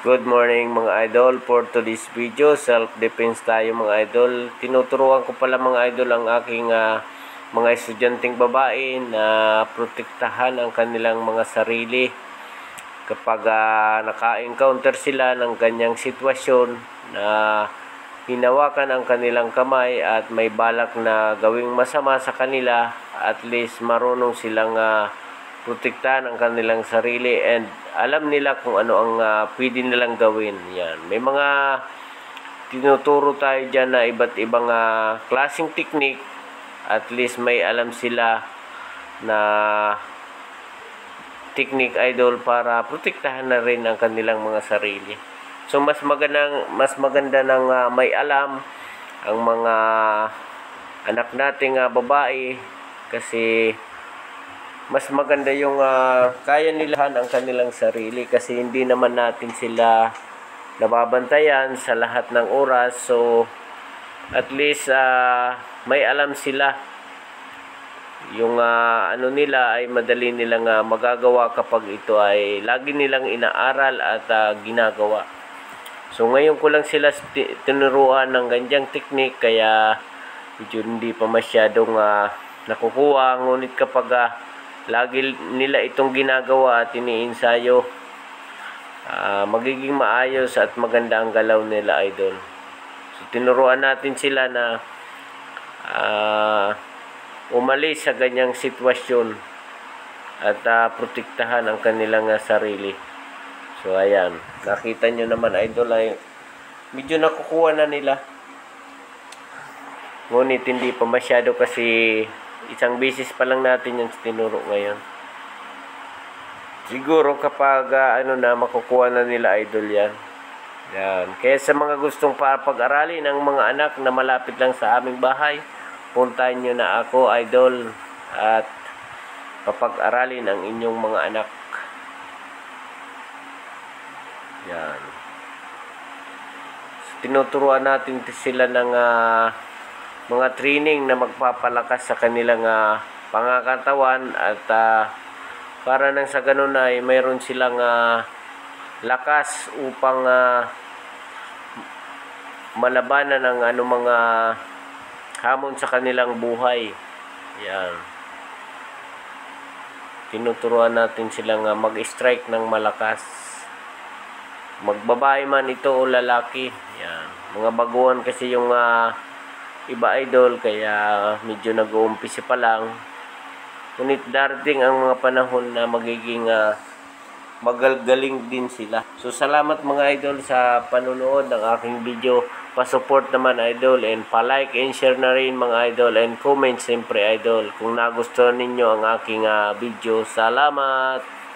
Good morning mga idol. For today's video, self-defense tayo mga idol. Tinuturuan ko pala mga idol ang aking mga estudyanteng babae na protektahan ang kanilang mga sarili kapag naka-encounter sila ng ganyang sitwasyon na hinawakan ang kanilang kamay at may balak na gawing masama sa kanila. At least marunong silang protektahan ang kanilang sarili and alam nila kung ano ang pwede nilang gawin. Yan. May mga tinuturo tayo dyan na iba't ibang klaseng technique. At least may alam sila na technique idol para protektahan na rin ang kanilang mga sarili. So mas maganda ng may alam ang mga anak nating babae kasi mas maganda yung kaya nilahan ang kanilang sarili kasi hindi naman natin sila nababantayan sa lahat ng oras. So at least may alam sila yung ano nila ay madali nilang magagawa kapag ito ay lagi nilang inaaral at ginagawa. So ngayon ko lang sila tinuruan ng ganjang technique kaya medyo hindi pa masyadong nakukuha, ngunit kapag lagi nila itong ginagawa at iniinsayo, magiging maayos at maganda ang galaw nila idol. So tinuruan natin sila na umalis sa ganyang sitwasyon at protektahan ang kanilang sarili. So ayan, nakita nyo naman idol ay medyo nakukuha na nila, ngunit hindi pa masyado kasi isang beses pa lang natin yung tinuro ngayon. Siguro kapag makukuha na nila idol yan. Kaya sa mga gustong pag-aralin ng mga anak na malapit lang sa aming bahay, puntahan nyo na ako idol at papag-aralin ang inyong mga anak. Yan. So, tinuturuan natin sila ng mga training na magpapalakas sa kanilang pangangatawan at para nang sa ganun ay mayroon silang lakas upang malabanan ng mga hamon sa kanilang buhay. Yan. Tinuturuan natin silang mag-strike ng malakas. Magbabae man ito o lalaki. Yan. Mga baguhan kasi yung iba idol kaya medyo nag-uumpisa pa lang. Ngunit darating ang mga panahon na magiging magagaling din sila. So salamat mga idol sa panonood ng aking video. Pa-support naman idol and pa-like and share na rin mga idol and comment siyempre idol kung nagustuhan ninyo ang aking video. Salamat!